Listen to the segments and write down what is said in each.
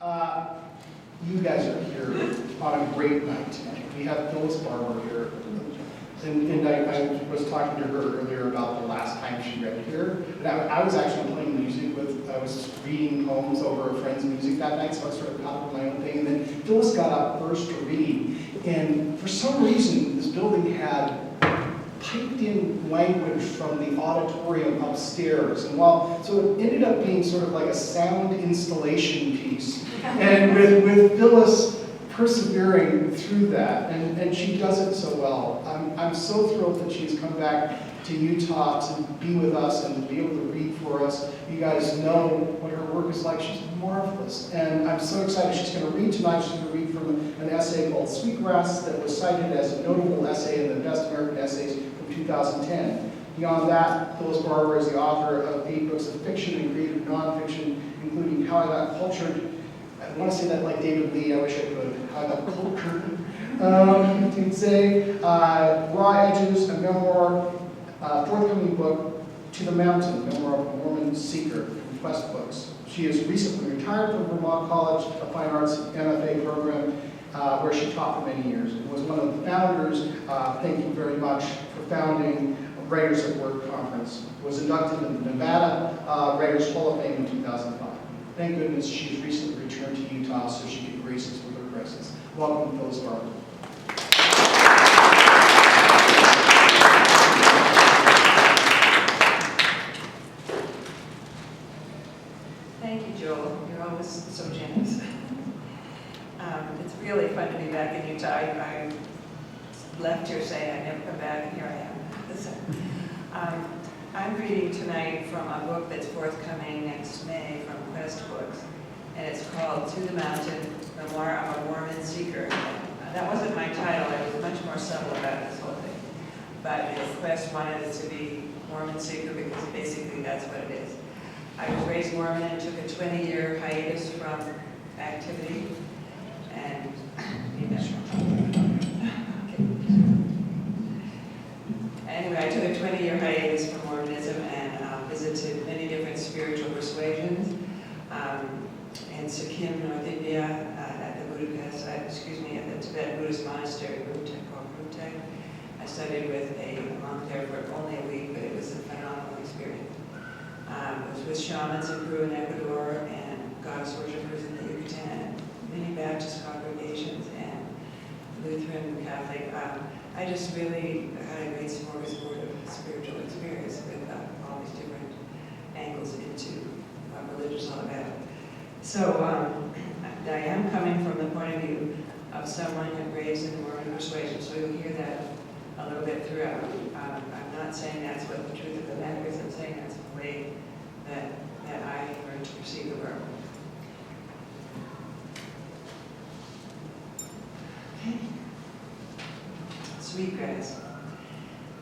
You guys are here on a great night tonight. We have Phyllis Barber here. And I was talking to her earlier about the last time she read here. And I was actually playing music I was reading poems over a friend's music that night, so I sort of caught my own thing. And then Phyllis got up first to read. And for some reason, this building had piped in language from the auditorium upstairs. And so it ended up being sort of like a sound installation piece. And with Phyllis persevering through that, and she does it so well. I'm so thrilled that she's come back to Utah to be with us and be able to read for us. You guys know what her work is like. She's marvelous. And I'm so excited. She's going to read tonight. She's going to read from an essay called Sweetgrass that was cited as a notable essay in the Best American Essays from 2010. Beyond that, Phyllis Barber is the author of 8 books of fiction and creative nonfiction, including How I Got Cultured. I want to say that like David Lee. I wish I could. How I Got Cultured. You can say Raw Edges, a memoir, forthcoming book, To the Mountain, memoir of a Mormon seeker from Quest Books. She is recently retired from Vermont College of Fine Arts MFA program, where she taught for many years, and was one of the founders. Thank you very much for founding Writers at Work Conference. Was inducted in the Nevada Writers Hall of Fame in 2005. Thank goodness she's recently returned to Utah so she could grace us with her presence. Welcome, Phyllis Barber. Thank you, Joel. You're always so generous. It's really fun to be back in Utah. I left here saying I'd never come back, and here I am. I'm reading tonight from a book that's forthcoming next May from Quest Books, and it's called To the Mountain, Memoir of a Mormon Seeker. That wasn't my title. I was much more subtle about this whole thing. But Quest wanted it to be Mormon Seeker because basically that's what it is. I was raised Mormon and took a 20-year hiatus from activity, and anyway, I took a 20-year hiatus from Mormonism and visited many different spiritual persuasions in Sikkim, North India, at the Tibetan Buddhist monastery, called Rumtek. I studied with a monk there for only a week, but it was a phenomenal experience. I was with shamans in Peru and Ecuador and goddess worshippers in the Yucatan, many Baptist congregations and Lutheran, Catholic. I just really had a great smorgasbord of spiritual experience with all these different angles into what religion is all about. So I am coming from the point of view of someone raised in the Mormon persuasion, so you'll hear that a little bit throughout. I'm not saying that's what the truth of the matter is. I'm saying that's the way that I learned to perceive the world. Okay. Sweetgrass.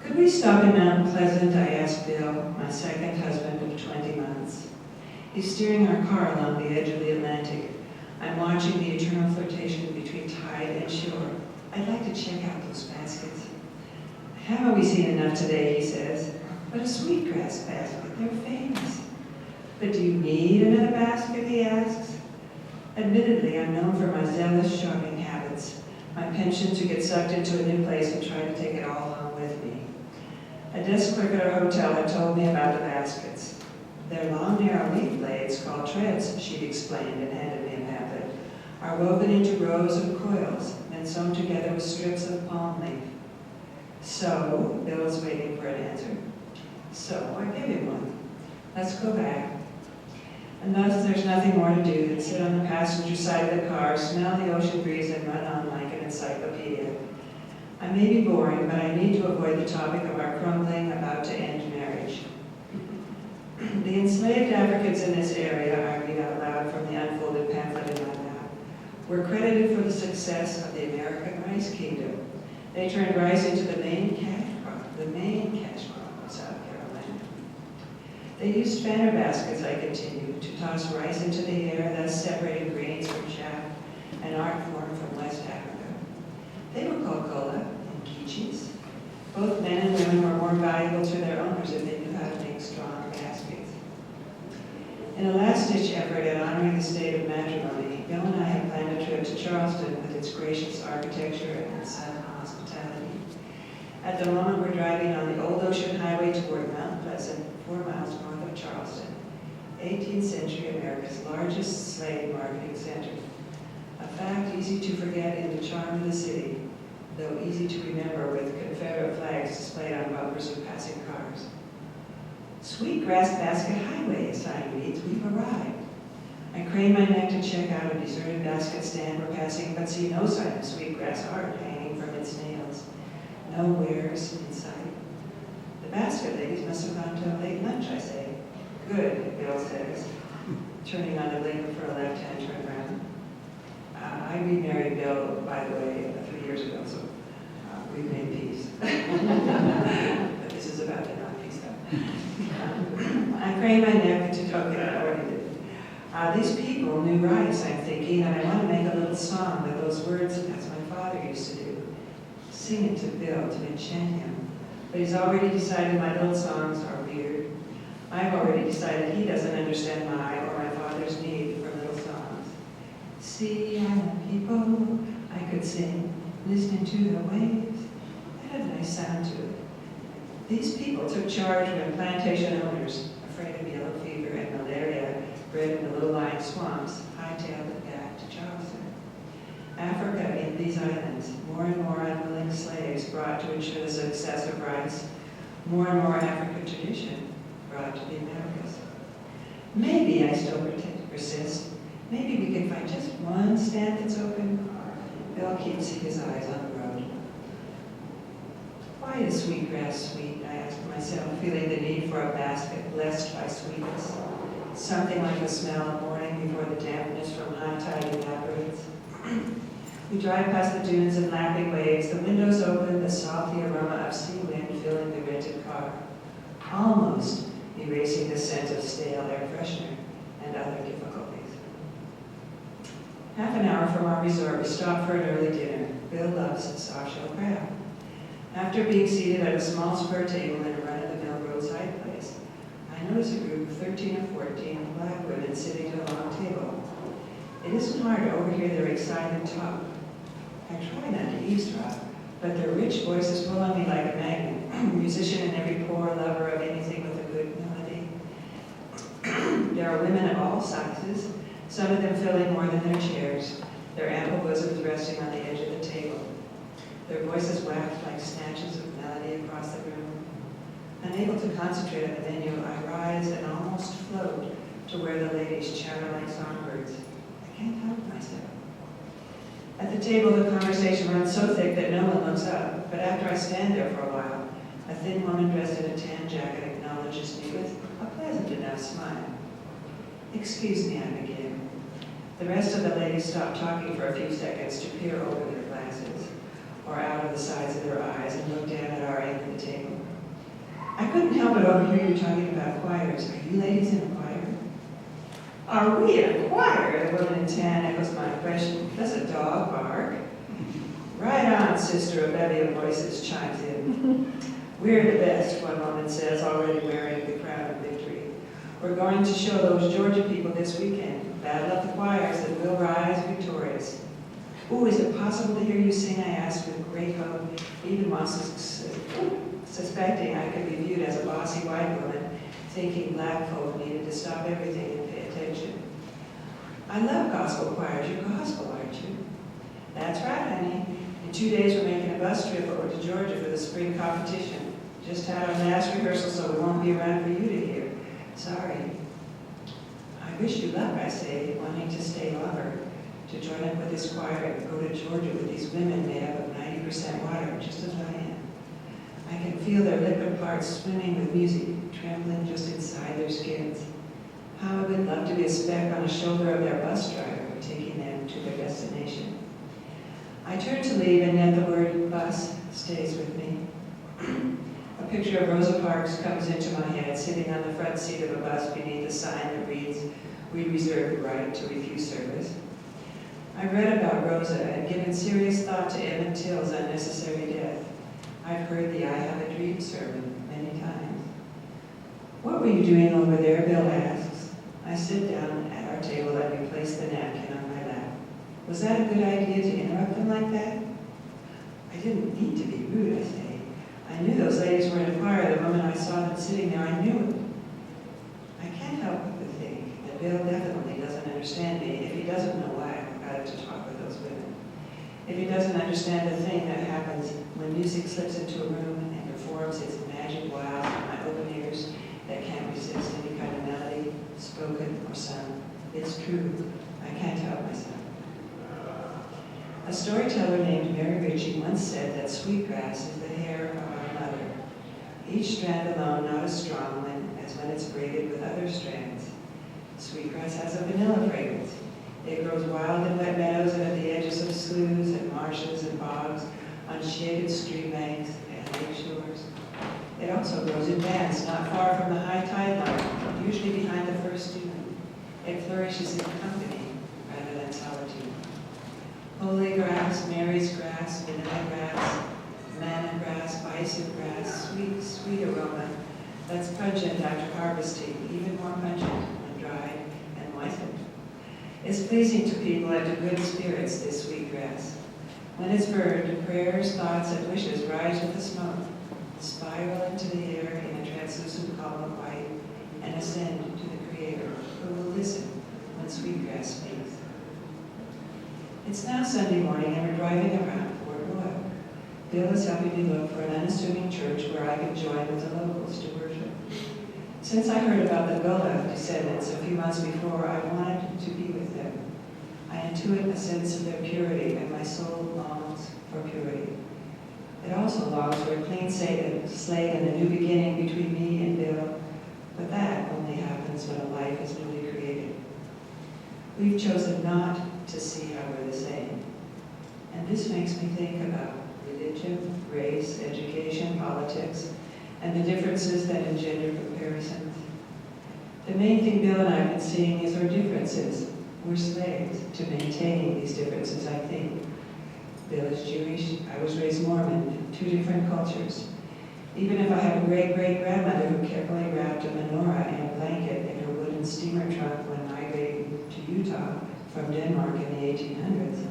Could we stop in Mount Pleasant? I asked Bill, my second husband of 20 months. He's steering our car along the edge of the Atlantic. I'm watching the eternal flirtation between tide and shore. I'd like to check out those baskets. Haven't we seen enough today, he says. But a sweetgrass basket, they're famous. But do you need another basket, he asks. Admittedly, I'm known for my zealous shopping habits, my penchant to get sucked into a new place and try to take it all home with me. A desk clerk at our hotel had told me about the baskets. They're long, narrow leaf blades called treads, she'd explained and handed me a pamphlet, are woven into rows of coils, then sewn together with strips of palm leaf. So, Bill was waiting for an answer. So, I gave him one. Let's go back. And thus, there's nothing more to do than sit on the passenger side of the car, smell the ocean breeze, and run on like an encyclopedia. I may be boring, but I need to avoid the topic of our crumbling, about-to-end marriage. The enslaved Africans in this area, I read out loud from the unfolded pamphlet in my lap, were credited for the success of the American rice kingdom. They turned rice into the main cash crop of South Carolina. They used fanner baskets, I continued, to toss rice into the air, thus separating grains from chaff and art form from West Africa. They were called kola and kichis. Both men and women were more valuable to their owners if they knew how to make strong baskets. In a last-ditch effort at honoring the state of matrimony, Bill and I have planned a trip to Charleston with its gracious architecture and silent hospitality. At the moment, we're driving on the Old Ocean Highway toward Mount Pleasant, 4 miles north of Charleston, 18th century America's largest slave marketing center. A fact easy to forget in the charm of the city, though easy to remember with Confederate flags displayed on bumpers of passing cars. Sweetgrass Basket Highway, a sign reads, we've arrived. I crane my neck to check out a deserted basket stand we're passing, but see no sign of sweetgrass art hanging from its nails. No wares in sight. The basket ladies must have gone to a late lunch, I say. Good, Bill says, turning on the lever for a left-hand turn around. I remarried Bill, by the way, 3 years ago, so we've made peace. But this is about the not-peace stuff. I crane my neck to talk it out. These people knew rights, I'm thinking, and I want to make a little song with those words as my father used to do. Sing it to Bill to enchant him. But he's already decided my little songs are weird. I've already decided he doesn't understand my or my father's need for little songs. See, island people, I could sing, listening to the waves. That had a nice sound to it. These people took charge when plantation owners, afraid of yellow fever and malaria, bred in the low-lying swamps, hightailed it back to Charleston. Africa in these islands, more and more unwilling slaves brought to ensure the success of rights, more and more African tradition brought to the Americas. Maybe, I still persist, maybe we can find just one stand that's open. Bill keeps his eyes on the road. Why is sweetgrass sweet, I ask myself, feeling the need for a basket blessed by sweetness. Something like the smell of morning before the dampness from high tide evaporates. We drive past the dunes and lapping waves, the windows open, the salty aroma of sea wind filling the rented car, almost erasing the scent of stale air freshener and other difficulties. Half an hour from our resort, we stop for an early dinner. Bill loves soft-shell crab. After being seated at a small square table in a run-of-the-mill roadside place, I notice a group of 13 or 14 black women sitting at a long table. It isn't hard to overhear their excited talk. I try not to eavesdrop, but their rich voices pull on me like a magnet. Musician in every pore, lover of anything with a good melody. There are women of all sizes, some of them filling more than their chairs, their ample bosoms resting on the edge of the table. Their voices waft like snatches of melody across the room. Unable to concentrate on the menu, I rise and almost float to where the ladies chatter like songbirds. I can't help myself. At the table, the conversation runs so thick that no one looks up, but after I stand there for a while, a thin woman dressed in a tan jacket acknowledges me with a pleasant enough smile. Excuse me, I begin. The rest of the ladies stop talking for a few seconds to peer over their glasses, or out of the sides of their eyes and look down at our end of the table. I couldn't help but overhear you talking about choirs. Are you ladies in a choir? Are we in a choir? The woman in tan echoes my question. Does a dog bark? Right on, sister, a bevy of voices chimes in. We're the best, one woman says, already wearing the crown of victory. We're going to show those Georgia people this weekend. Battle of the choirs that will rise victorious. Ooh, is it possible to hear you sing, I asked with great hope, even while suspecting I could be viewed as a bossy white woman, thinking black folk needed to stop everything and pay attention. I love gospel choirs. You're gospel, aren't you? That's right, honey. In 2 days, we're making a bus trip over to Georgia for the spring competition. Just had our last rehearsal, so we won't be around for you to hear. Sorry. I wish you luck, I say, wanting to stay longer, to join up with this choir and go to Georgia with these women made up of 90% water, just as I am. I can feel their liquid parts swimming with music, trembling just inside their skins. How I would love to be a speck on the shoulder of their bus driver, taking them to their destination. I turn to leave, and yet the word bus stays with me. A picture of Rosa Parks comes into my head, sitting on the front seat of a bus beneath a sign that reads, "We reserve the right to refuse service." I've read about Rosa and given serious thought to Emmett Till's unnecessary death. I've heard the I Have a Dream sermon many times. What were you doing over there, Bill asks. I sit down at our table and replace the napkin on my lap. Was that a good idea to interrupt them like that? I didn't need to be rude, I say. I knew those ladies were in a choir the moment I saw them sitting there. I knew it. I can't help but think that Bill definitely doesn't understand me if he doesn't know why I got to talk with those women. If he doesn't understand the thing that happens when music slips into a room and performs its magic wiles on my open ears that can't resist any kind of melody, spoken or sung. It's true. I can't help myself. A storyteller named Mary Ritchie once said that sweetgrass is the hair of our mother. Each strand alone not as strong as when it's braided with other strands. Sweetgrass has a vanilla fragrance. It grows wild in wet meadows and at the edges of sloughs and marshes and bogs, on shaded stream banks and lake shores. It also grows in bands not far from the high tide line, usually behind the first dune. It flourishes in company rather than solitude. Holy grass, Mary's grass, midnight grass, manna grass, bison grass, sweet, sweet aroma that's pungent after harvesting, even more pungent when dried and moistened. It's pleasing to people and to good spirits, this sweet grass. When it's burned, prayers, thoughts, and wishes rise with the smoke, spiral into the air in a translucent column of white, and ascend to the Creator, who will listen when sweetgrass speaks. It's now Sunday morning, and we're driving around Port Royal. Bill is helping me look for an unassuming church where I can join with the locals to worship. Since I heard about the Gullah descendants a few months before, I wanted to be with them. I intuit a sense of their purity, and my soul longs for purity. It also longs for a clean slate and a new beginning between me and Bill, but that only happens when a life is newly created. We've chosen not to see how we're the same. And this makes me think about religion, race, education, politics, and the differences that engender comparisons. The main thing Bill and I have been seeing is our differences. We're slaves to maintaining these differences, I think. Bill is Jewish, I was raised Mormon, two different cultures. Even if I have a great-great-grandmother who carefully wrapped a menorah in a blanket in her wooden steamer trunk when migrating to Utah from Denmark in the 1800s,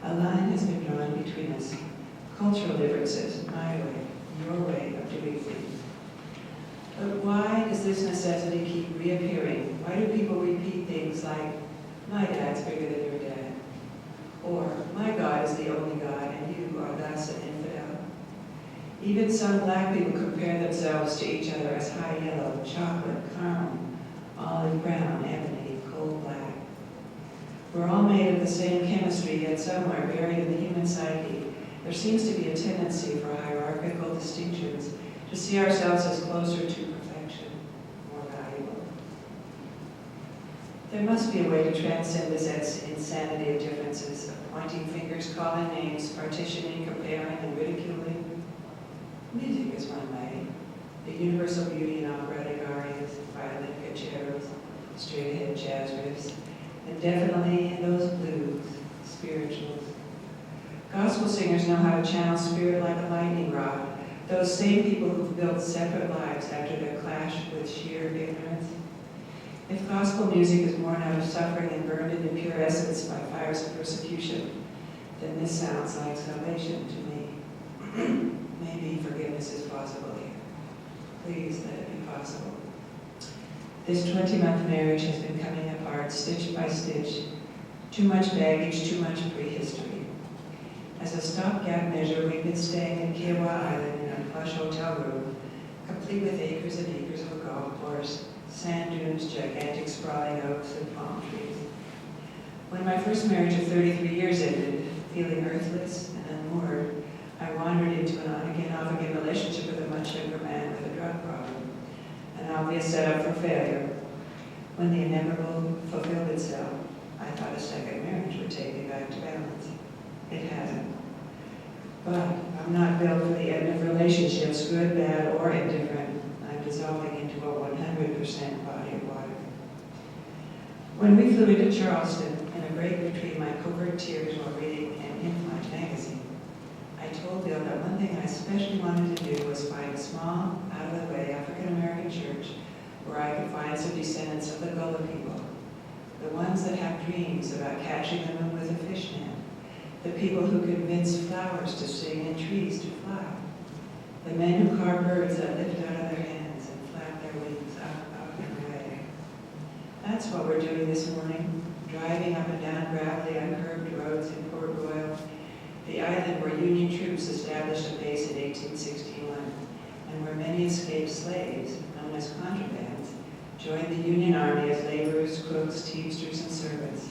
a line has been drawn between us. Cultural differences, my way, your way of doing things. But why does this necessity keep reappearing? Why do people repeat things like, my dad's bigger than your dad? Or, my God is the only God, and you are thus an infidel. Even some black people compare themselves to each other as high yellow, chocolate, caramel, olive brown, ebony, coal black. We're all made of the same chemistry, yet somewhere buried in the human psyche, there seems to be a tendency for hierarchical distinctions to see ourselves as closer to perfection, more valuable. There must be a way to transcend this insanity of differences, of pointing fingers, calling names, partitioning, comparing, and ridiculing. Music is one way. The universal beauty in operatic arias, violin concertos, straight-ahead jazz riffs, and definitely in those blues, spirituals. Gospel singers know how to channel spirit like a lightning rod, those same people who've built separate lives after their clash with sheer ignorance. If gospel music is born out of suffering and burned into pure essence by fires of persecution, then this sounds like salvation to me. Maybe forgiveness is possible here. Please let it be possible. This 20-month marriage has been coming apart stitch by stitch. Too much baggage, too much prehistory. As a stopgap measure, we've been staying in Kiowa Island in a plush hotel room, complete with acres and acres of a golf course, sand dunes, gigantic sprawling oaks, and palm trees. When my first marriage of 33 years ended, feeling earthless and unmoored, I wandered into an on-again, off-again relationship with a much younger man with a drug problem, an obvious setup for failure. When the inevitable fulfilled itself, I thought a second marriage would take me back to balance. It hasn't. But I'm not built for the end of relationships, good, bad, or indifferent. I'm dissolving into a 100% body of water. When we flew into Charleston, in a break between my covert tears while reading an in-flight magazine, I told Bill that one thing I especially wanted to do was find a small, out-of-the-way African-American church where I could find some descendants of the Gullah people. the ones that have dreams about catching the moon with a fish net, the people who convince flowers to sing and trees to fly, the men who carve birds that lift out of their hands and flap their wings up and away. That's what we're doing this morning, driving up and down gravelly, uncurbed roads in Port Royal, the island where Union troops established a base in 1861, and where many escaped slaves, known as contrabands, joined the Union Army as laborers, cooks, teamsters, and servants.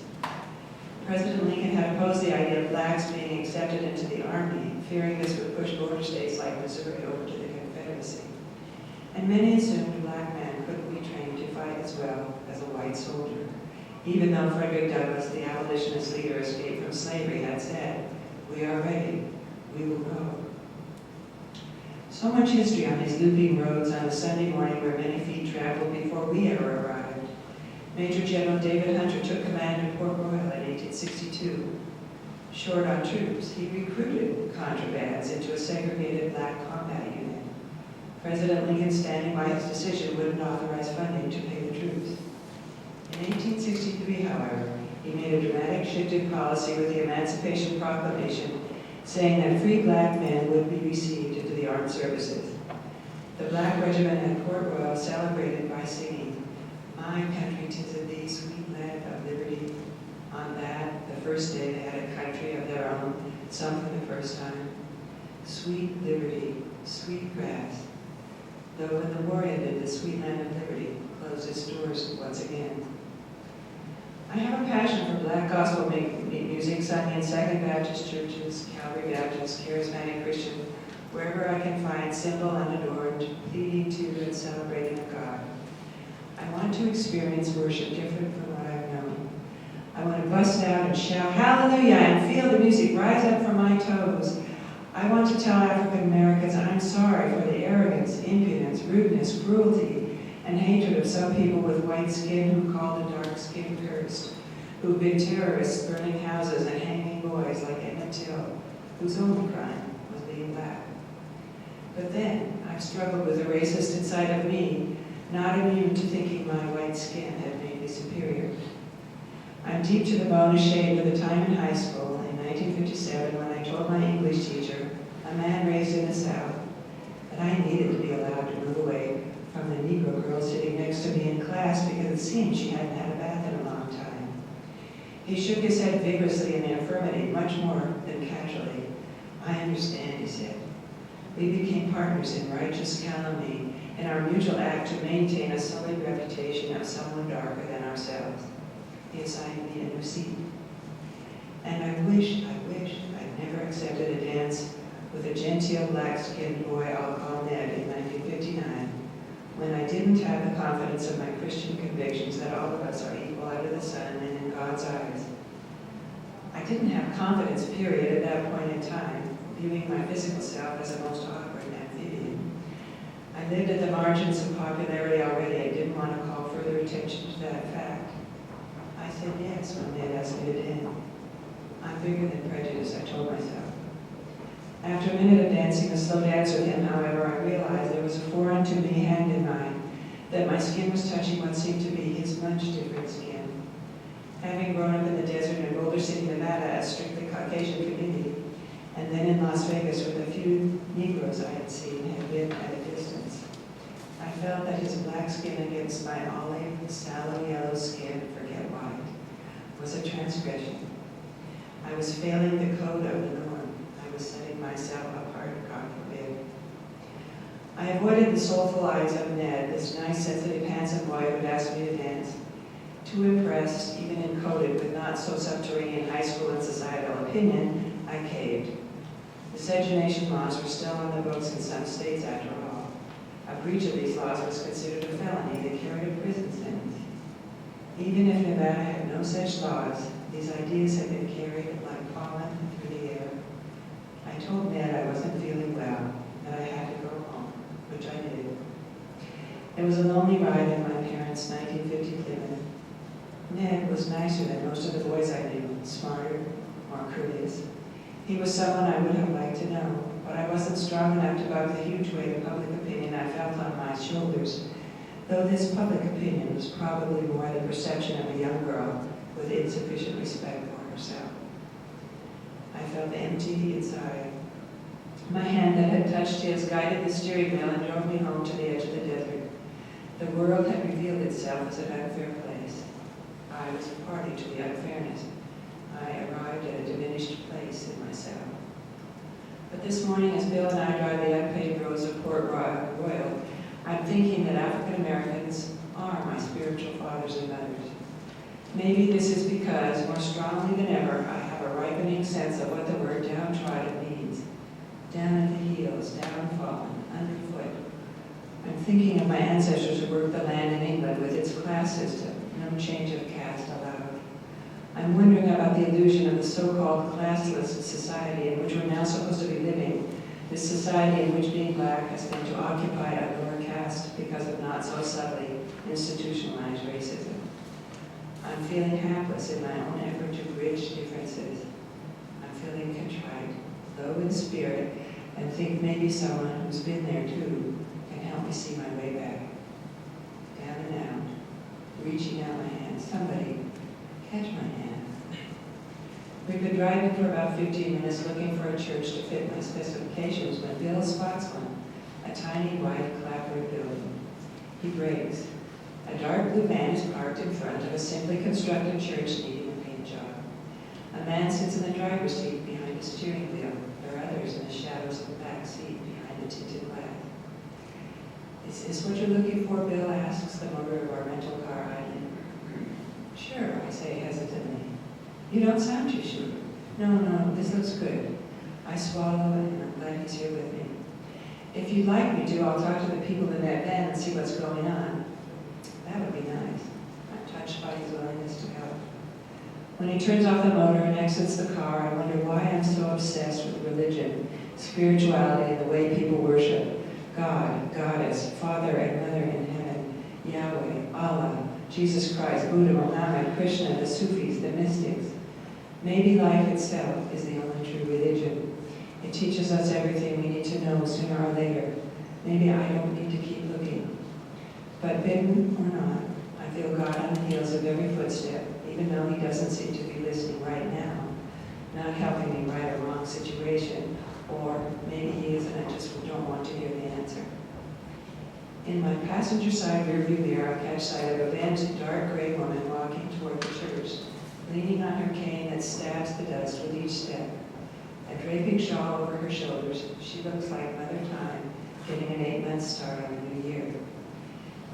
President Lincoln had opposed the idea of blacks being accepted into the Army, fearing this would push border states like Missouri over to the Confederacy. And many assumed a black man couldn't be trained to fight as well as a white soldier, even though Frederick Douglass, the abolitionist leader escaped from slavery, had said, "We are ready, we will go." So much history on these looping roads on a Sunday morning where many feet traveled before we ever arrived. Major General David Hunter took command of Port Royal in 1862. Short on troops, he recruited contrabands into a segregated black combat unit. President Lincoln, standing by his decision, wouldn't authorize funding to pay the troops. In 1863, however, he made a dramatic shift in policy with the Emancipation Proclamation, saying that free black men would be received into the armed services. The black regiment at Port Royal celebrated by singing, "My country, 'tis of thee, sweet land of liberty." On that, the first day, they had a country of their own, sung for the first time. Sweet liberty, sweet grass. Though when the war ended, the sweet land of liberty closed its doors once again. I have a passion for black gospel music sung in Second Baptist churches, Calvary Baptist, Charismatic Christian, wherever I can find simple, unadorned, pleading to and celebrating a God. I want to experience worship different from what I've known. I want to bust out and shout hallelujah and feel the music rise up from my toes. I want to tell African Americans I'm sorry for the arrogance, impudence, rudeness, cruelty, and hatred of some people with white skin who call the dark skin cursed, who've been terrorists burning houses and hanging boys like Emmett Till, whose only crime was being black. But then I've struggled with a racist inside of me, not immune to thinking my white skin had made me superior. I'm deep to the bone ashamed of the time in high school in 1957 when I told my English teacher, a man raised in the South, that I needed to be allowed to move away from the Negro girl sitting next to me in class because it seemed she hadn't had a bath in a long time. He shook his head vigorously in the affirmative, much more than casually. "I understand," he said. We became partners in righteous calumny in our mutual act to maintain a sullied reputation of someone darker than ourselves. He assigned me a new seat. And I wish I'd never accepted a dance with a genteel black-skinned boy I'll call Ned in 1959, when I didn't have the confidence of my Christian convictions that all of us are equal under the sun and in God's eyes. I didn't have confidence, period, at that point in time, viewing my physical self as a most awkward amphibian. I lived at the margins of popularity already. I didn't want to call further attention to that fact. I said yes when Ned asked me to dance. I'm bigger than prejudice, I told myself. After a minute of dancing a slow dance with him, however, I realized there was a foreign to me hand in mine, that my skin was touching what seemed to be his much different skin. Having grown up in the desert in Boulder City, Nevada, a strictly Caucasian community, and then in Las Vegas with the few Negroes I had seen, had been at a distance, I felt that his black skin against my olive, sallow yellow skin, forget white, was a transgression. I was failing the code of the norm. I was setting myself apart, God forbid. I avoided the soulful eyes of Ned, this nice, sensitive, handsome boy who'd asked me to dance. Too impressed, even encoded with not so subterranean high school and societal opinion, I caved. Miscegenation laws were still on the books in some states after all. A breach of these laws was considered a felony that carried a prison sentence. Even if Nevada had no such laws, these ideas had been carried like pollen through the air. I told Ned I wasn't feeling well, that I had to go home, which I did. It was a lonely ride in my parents' 1950 Plymouth. Ned was nicer than most of the boys I knew, smarter, more courteous. He was someone I would have liked to know, but I wasn't strong enough to buck the huge weight of public opinion I felt on my shoulders, though this public opinion was probably more the perception of a young girl with insufficient respect for herself. I felt empty inside. My hand that had touched his guided the steering wheel and drove me home to the edge of the desert. The world had revealed itself as an unfair place. I was a party to the unfairness. I arrived at a diminished place in myself. But this morning, as Bill and I drive the unpaved roads of Port Royal, I'm thinking that African Americans are my spiritual fathers and mothers. Maybe this is because, more strongly than ever, I have a ripening sense of what the word downtrodden means. Down at the heels, downfallen, underfoot. I'm thinking of my ancestors who worked the land in England with its class system, no change of caste allowed. I'm wondering about the illusion of the so-called classless society in which we're now supposed to be living, this society in which being black has been to occupy a lower caste because of not so subtly institutionalized racism. I'm feeling hapless in my own effort to bridge differences. I'm feeling contrite, low in spirit, and think maybe someone who's been there too can help me see my way back. Down and out, reaching out my hand. Somebody, catch my hand. We've been driving for about 15 minutes looking for a church to fit my specifications when Bill spots one, a tiny white clapboard building. He brakes. A dark blue van is parked in front of a simply constructed church needing a paint job. A man sits in the driver's seat behind the steering wheel. There are others in the shadows of the back seat behind the tinted glass. Is this what you're looking for, Bill asks, the motor of our rental car idling. Sure, I say hesitantly. You don't sound too sure. No, this looks good. I swallow and I'm glad he's here with me. If you'd like me to, I'll talk to the people in that van and see what's going on. That would be nice. I'm touched by his willingness to help. When he turns off the motor and exits the car, I wonder why I'm so obsessed with religion, spirituality, and the way people worship. God, Goddess, Father and Mother in heaven, Yahweh, Allah, Jesus Christ, Buddha, Muhammad, Krishna, the Sufis, the mystics. Maybe life itself is the only true religion. It teaches us everything we need to know sooner or later. Maybe I don't need to keep looking. But bidden or not, I feel God on the heels of every footstep, even though he doesn't seem to be listening right now, not helping me right a wrong situation, or maybe he is and I just don't want to hear the answer. In my passenger side rearview mirror, I catch sight of a bent, dark gray woman walking toward the church, leaning on her cane that stabs the dust with each step. A draping shawl over her shoulders, she looks like Mother Time getting an 8-month start on a new year.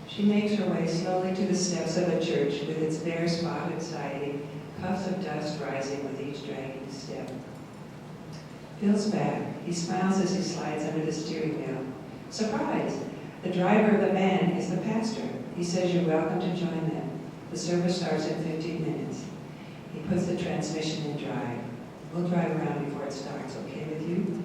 She makes her way slowly to the steps of a church with its bare spotted siding, puffs of dust rising with each dragging step. Bill's back. He smiles as he slides under the steering wheel. Surprise! The driver of the van is the pastor. He says you're welcome to join them. The service starts in 15 minutes. He puts the transmission in drive. We'll drive around before it starts, okay with you?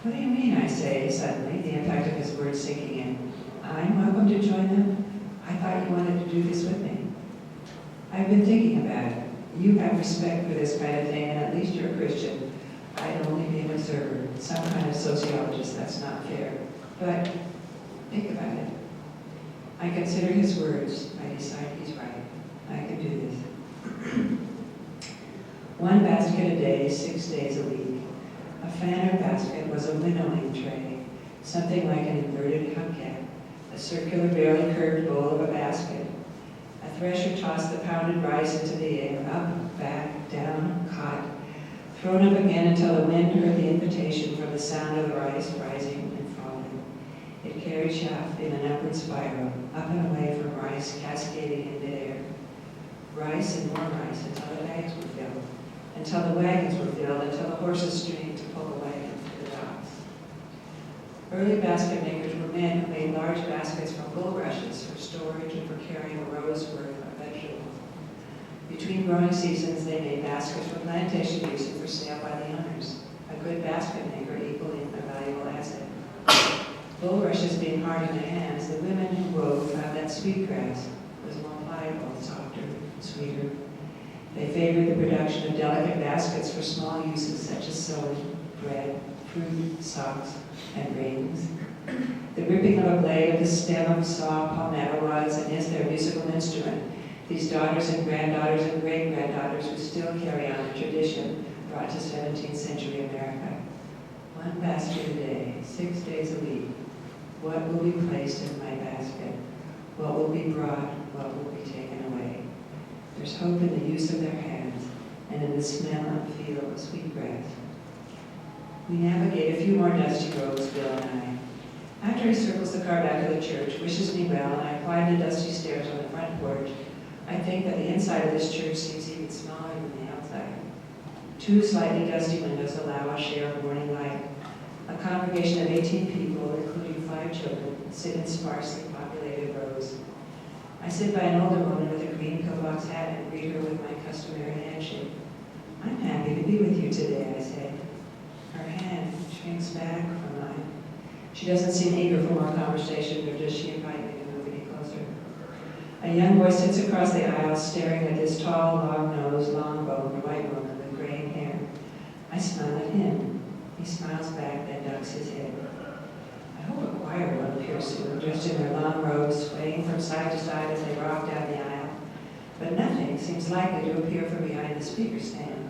What do you mean, I say suddenly, the impact of his words sinking in. I'm welcome to join them? I thought you wanted to do this with me. I've been thinking about it. You have respect for this kind of thing, and at least you're a Christian. I'd only be an observer, some kind of sociologist. That's not fair. But think about it. I consider his words. I decide he's right. I can do this. 1 basket a day, 6 days a week. A fanner basket was a winnowing tray, something like an inverted hubcap, a circular, barely curved bowl of a basket. A thresher tossed the pounded rice into the air, up, back, down, caught, thrown up again until the wind heard the invitation from the sound of the rice rising and falling. It carried chaff in an upward spiral, up and away from rice cascading in midair. Rice and more rice until the bags were filled, until the wagons were filled, until the horses strained to pull the wagon to the docks. Early basket makers were men who made large baskets from bulrushes for storage and for carrying a row's worth of vegetables. Between growing seasons, they made baskets for plantation use and for sale by the owners, a good basket maker equaling a valuable asset. Bulrushes being hard in the hands, the women who wove found that sweetgrass was more pliable, softer, sweeter. They favored the production of delicate baskets for small uses such as sewing, bread, fruit, socks, and rings. The ripping of a blade of the stem of a saw palmetto was and is their musical instrument. These daughters and granddaughters and great-granddaughters who still carry on the tradition brought to 17th century America. One basket a day, 6 days a week. What will be placed in my basket? What will be brought? What will be taken away? There's hope in the use of their hands and in the smell and feel of sweet breath. We navigate a few more dusty roads, Bill and I. After he circles the car back to the church, wishes me well, and I climb the dusty stairs on the front porch, I think that the inside of this church seems even smaller than the outside. 2 slightly dusty windows allow a share of morning light. A congregation of 18 people, including 5 children, sit in sparsely populated rows. I sit by an older woman with a green pillbox hat and greet her with my customary handshake. I'm happy to be with you today, I say. Her hand shrinks back from mine. She doesn't seem eager for more conversation, nor does she invite me to move any closer. A young boy sits across the aisle staring at this tall, long-nosed, long-boned white woman with graying hair. I smile at him. He smiles back, then ducks his head. I hope a choir will appear soon, dressed in their long robes, swaying from side to side as they rock down the aisle. But nothing seems likely to appear from behind the speaker stand.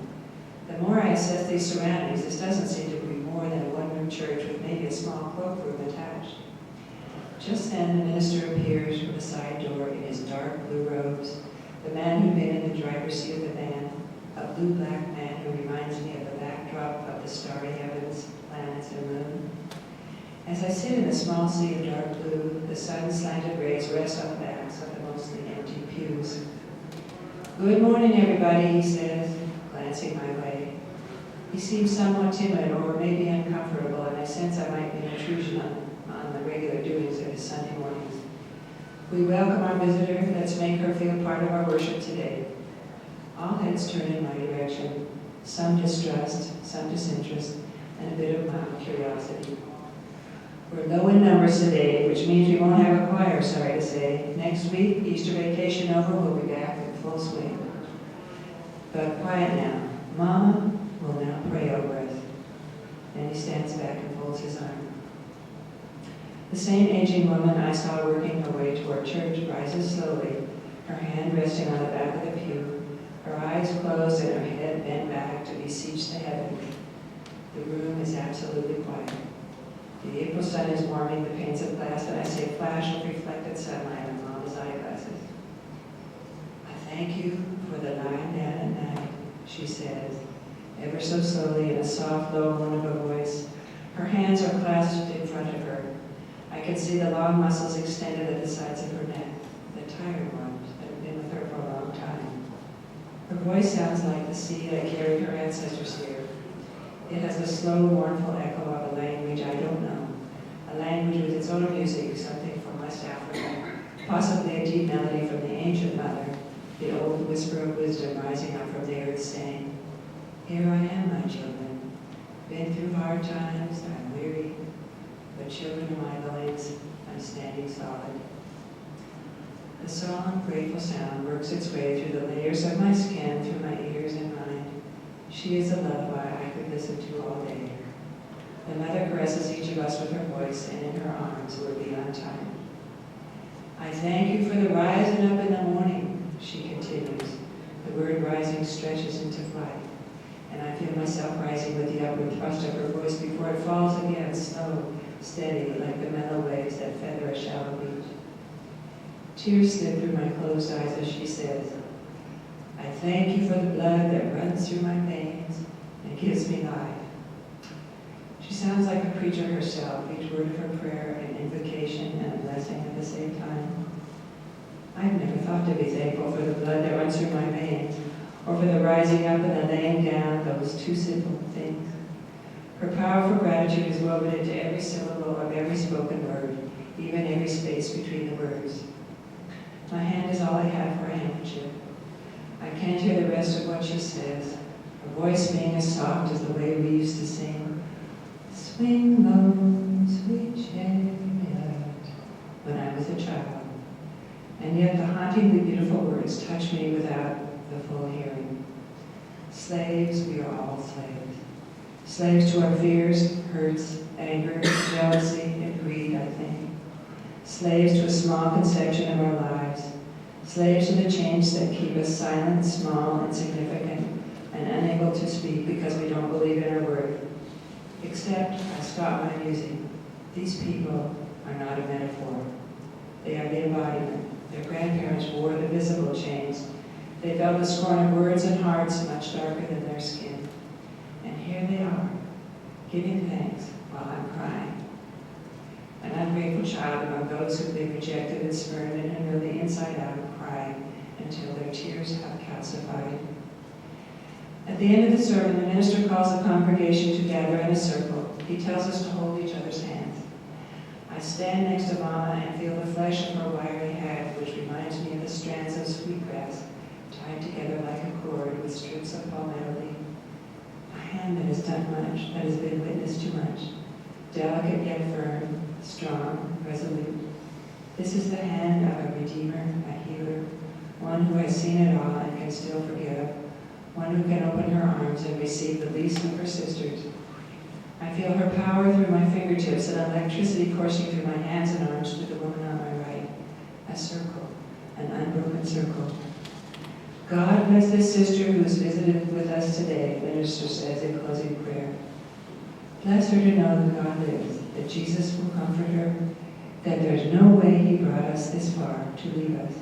The more I assess these surroundings, this doesn't seem to be more than a one-room church with maybe a small cloakroom attached. Just then, the minister appears from the side door in his dark blue robes, the man who'd been in the driver's seat of the van, a blue-black man who reminds me of the backdrop of the starry heavens, planets, and moon. As I sit in a small sea of dark blue, the sun's slanted rays rest on the backs of the mostly empty pews. Good morning, everybody, he says, glancing my way. He seems somewhat timid or maybe uncomfortable, and I sense I might be an intrusion on the regular doings of his Sunday mornings. We welcome our visitor. Let's make her feel part of our worship today. All heads turn in my direction, some distrust, some disinterest, and a bit of mild curiosity. We're low in numbers today, which means we won't have a choir, sorry to say. Next week, Easter vacation over, we'll be back in full swing. But quiet now. Mama will now pray over us. Then he stands back and folds his arm. The same aging woman I saw working her way toward church rises slowly, her hand resting on the back of the pew, her eyes closed and her head bent back to beseech the heavens. The room is absolutely quiet. The April sun is warming the panes of glass, and I see a flash of reflected sunlight on Mama's eyeglasses. I thank you for the lying down at night, she says, ever so slowly in a soft, low moan of a voice. Her hands are clasped in front of her. I can see the long muscles extended at the sides of her neck, the tired ones that have been with her for a long time. Her voice sounds like the sea that carried her ancestors here. It has a slow, mournful echo of a language I don't know, a language with its own music, something from West Africa, possibly a deep melody from the ancient mother, the old whisper of wisdom rising up from the earth saying, "Here I am, my children, been through hard times, I'm weary, but children of my loins, I'm standing solid." The solemn, grateful sound works its way through the layers of my skin, through my ears and mind. She is a lullaby I could listen to all day. The mother caresses each of us with her voice, and in her arms we're beyond time. I thank you for the rising up in the morning, she continues. The word rising stretches into flight, and I feel myself rising with the upward thrust of her voice before it falls again, slow, steady, like the mellow waves that feather a shallow beach. Tears slip through my closed eyes as she says, I thank you for the blood that runs through my veins and gives me life. She sounds like a preacher herself, each word of her prayer an invocation and a blessing at the same time. I've never thought to be thankful for the blood that runs through my veins, or for the rising up and the laying down, those two simple things. Her powerful gratitude is woven into every syllable of every spoken word, even every space between the words. My hand is all I have for a handkerchief. I can't hear the rest of what she says, her voice being as soft as the way we used to sing, "Swing low, sweet chariot," when I was a child. And yet the hauntingly beautiful words touch me without the full hearing. Slaves, we are all slaves. Slaves to our fears, hurts, anger, jealousy, and greed, I think. Slaves to a small conception of our lives. Slaves to the chains that keep us silent, small, insignificant, and unable to speak because we don't believe in our worth. Except, I stop my musing. These people are not a metaphor. They are the embodiment. Their grandparents wore the visible chains. They felt the scorn of words and hearts much darker than their skin. And here they are, giving thanks while I'm crying. An ungrateful child among those who've been rejected and spurned and who know the inside out of crying until their tears have calcified. At the end of the sermon, the minister calls the congregation to gather in a circle. He tells us to hold each other's hands. I stand next to Mama and feel the flesh of her wiry head, which reminds me of the strands of sweetgrass tied together like a cord with strips of palmetto leaf. A hand that has done much, that has been witness to much, delicate yet firm, strong, resolute. This is the hand of a redeemer, a healer, one who has seen it all and can still forgive, one who can open her arms and receive the least of her sisters. I feel her power through my fingertips and electricity coursing through my hands and arms to the woman on my right. A circle, an unbroken circle. God bless this sister who is visited with us today, the minister says in closing prayer. Bless her to know that God lives, that Jesus will comfort her, that there's no way he brought us this far to leave us.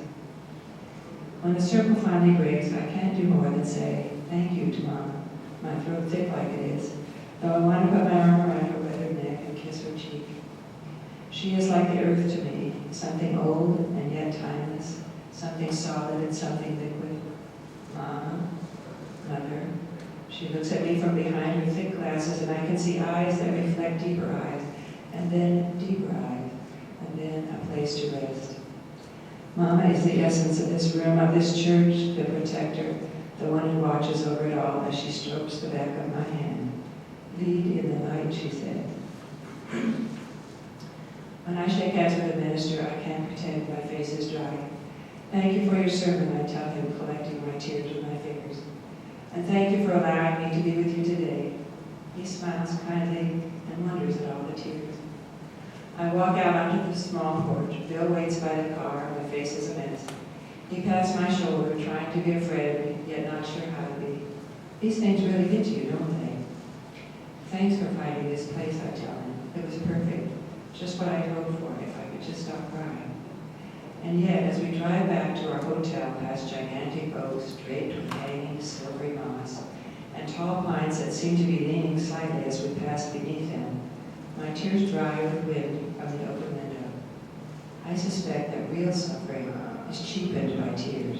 When the circle finally breaks, I can't do more than say thank you to Mama, my throat thick like it is, though I want to put my arm around her weathered neck and kiss her cheek. She is like the earth to me, something old and yet timeless, something solid and something liquid. Mama, Mother. She looks at me from behind her thick glasses, and I can see eyes that reflect deeper eyes, and then deeper eyes, and then a place to rest. Mama is the essence of this room, of this church, the protector, the one who watches over it all as she strokes the back of my hand. Lead in the light, she said. When I shake hands with the minister, I can't pretend my face is dry. Thank you for your sermon, I tell him, collecting my tears with my fingers. And thank you for allowing me to be with you today. He smiles kindly and wonders at all the tears. I walk out onto the small porch. Bill waits by the car, and my face is a mess. He pats my shoulder, trying to be a friend, yet not sure how to be. These things really get to you, don't they? Thanks for finding this place, I tell him. It was perfect. Just what I hoped for, if I could just stop crying. And yet, as we drive back to our hotel past gigantic oaks draped with hanging silvery moss, and tall pines that seem to be leaning slightly as we pass beneath them, my tears dry with wind from the open window. I suspect that real suffering is cheapened by tears,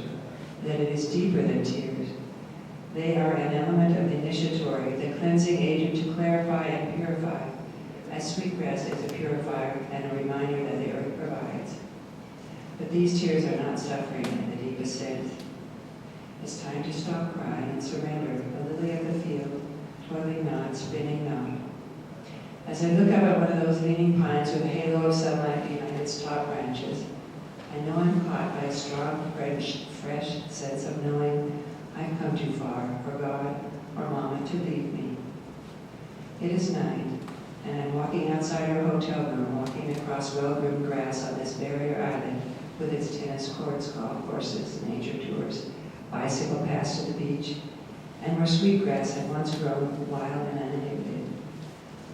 that it is deeper than tears. They are an element of initiatory, the cleansing agent to clarify and purify, as sweetgrass is a purifier and a reminder that the earth provides. But these tears are not suffering in the deepest sense. It's time to stop crying and surrender, a lily of the field, toiling not, spinning not. As I look up at one of those leaning pines with a halo of sunlight behind its top branches, I know I'm caught by a strong, fresh sense of knowing I've come too far for God or Mama to leave me. It is night, and I'm walking outside our hotel room, walking across well-groomed grass on this barrier island with its tennis courts, golf courses, nature tours, bicycle paths to the beach, and where sweetgrass had once grown wild and uninhibited.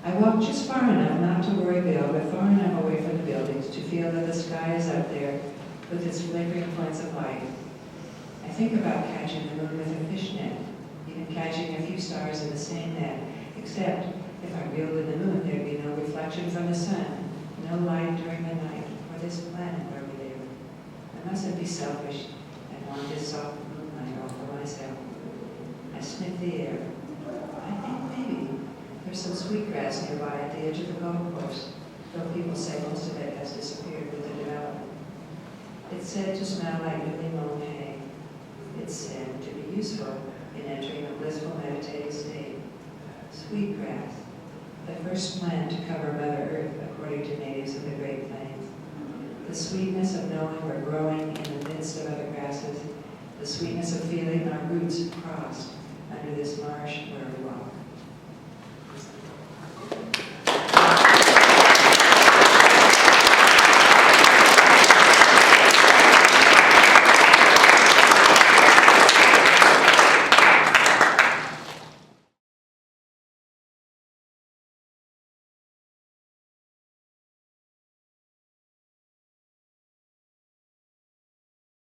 I walk just far enough not to worry Bill, but far enough away from the buildings to feel that the sky is up there with its flickering points of light. I think about catching the moon with a fish net, even catching a few stars in the same net, except if I reeled in the moon, there'd be no reflection from the sun, no light during the night, or this planet where we live. I mustn't be selfish and want this soft moonlight all for myself. I sniff the air. I think maybe there's some sweetgrass nearby at the edge of the golf course, though people say most of it has disappeared with the development. It's said to smell like newly mown hay. It's said to be useful in entering a blissful meditative state. Sweetgrass, the first plant to cover Mother Earth according to natives of the Great Plains. The sweetness of knowing we're growing in the midst of other grasses, the sweetness of feeling our roots crossed under this marsh where we walk.